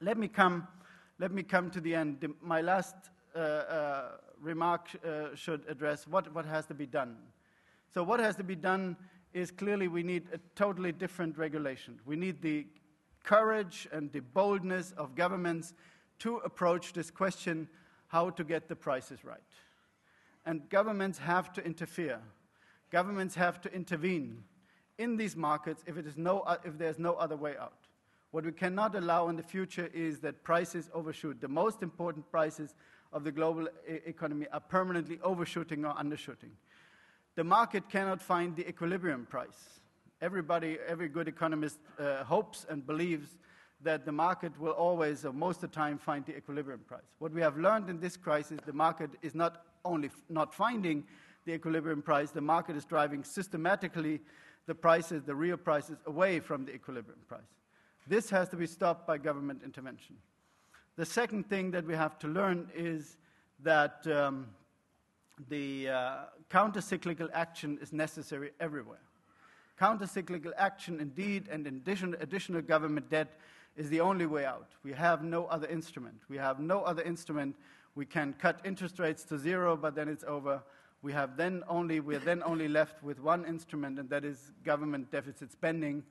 Let me come to the end. My last remark should address what has to be done. So what has to be done is clearly we need a totally different regulation. We need the courage and the boldness of governments to approach this question, how to get the prices right. And governments have to interfere. Governments have to intervene in these markets if there's no other way out. What we cannot allow in the future is that prices overshoot. The most important prices of the global economy are permanently overshooting or undershooting. The market cannot find the equilibrium price. Every good economist hopes and believes that the market will always, or most of the time, find the equilibrium price. What we have learned in this crisis, the market is not only not finding the equilibrium price, the market is driving systematically the prices, the real prices, away from the equilibrium price. This has to be stopped by government intervention. The second thing that we have to learn is that the counter-cyclical action is necessary everywhere. Counter-cyclical action, indeed, and additional government debt is the only way out. We have no other instrument. We have no other instrument. We can cut interest rates to zero, but then it's over. We are then only left with one instrument, and that is government deficit spending,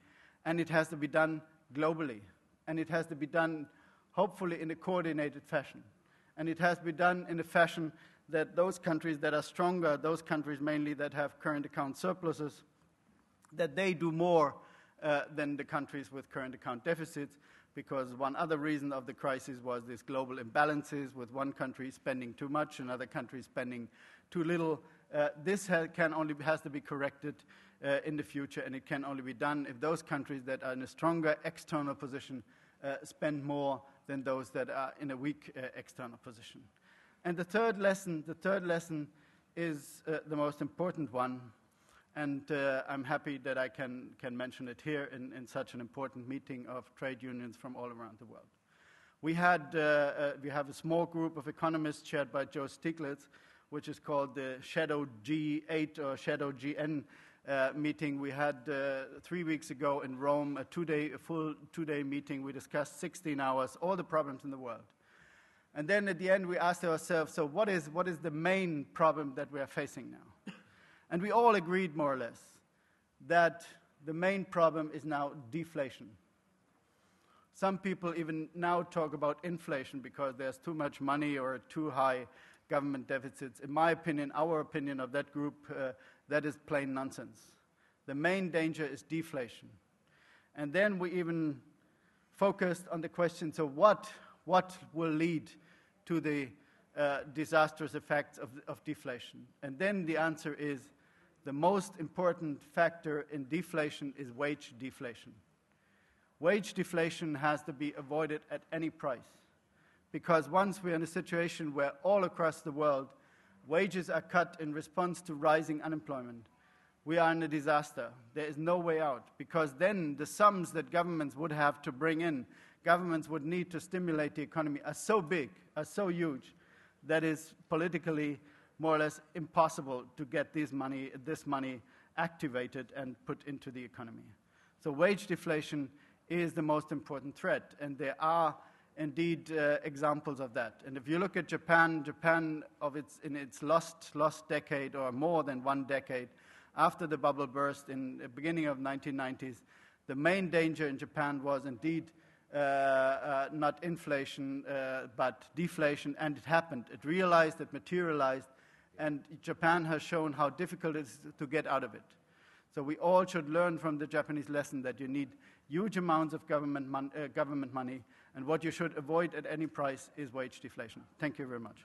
and it has to be done globally, and it has to be done hopefully in a coordinated fashion, and it has to be done in a fashion that those countries that are stronger, those countries mainly that have current account surpluses, that they do more than the countries with current account deficits, because one other reason of the crisis was these global imbalances with one country spending too much, another country spending too little. This has to be corrected in the future, and it can only be done if those countries that are in a stronger external position spend more than those that are in a weak external position. And the third lesson is the most important one, and I'm happy that I can mention it here in such an important meeting of trade unions from all around the world. We have a small group of economists chaired by Joe Stiglitz, which is called the Shadow G8 or Shadow GN meeting. We had 3 weeks ago in Rome a full two-day meeting. We discussed 16 hours, all the problems in the world. And then at the end we asked ourselves, so what is the main problem that we are facing now? And we all agreed more or less that the main problem is now deflation. Some people even now talk about inflation because there's too much money or too high government deficits. In my opinion, our opinion of that group, that is plain nonsense. The main danger is deflation. And then we even focused on the question, so what will lead to the disastrous effects of deflation? And then the answer is the most important factor in deflation is wage deflation. Wage deflation has to be avoided at any price, because once we're in a situation where all across the world wages are cut in response to rising unemployment, we are in a disaster. There is no way out, because then the sums that governments would have to bring in, governments would need to stimulate the economy, are so big, are so huge, that is politically more or less impossible to get this money activated and put into the economy. So wage deflation is the most important threat, and there are indeed examples of that. And if you look at Japan in its lost decade or more than one decade, after the bubble burst in the beginning of 1990s, the main danger in Japan was indeed not inflation, but deflation, and it happened. It realized, it materialized, and Japan has shown how difficult it is to get out of it. So we all should learn from the Japanese lesson that you need huge amounts of government money, and what you should avoid at any price is wage deflation. Thank you very much.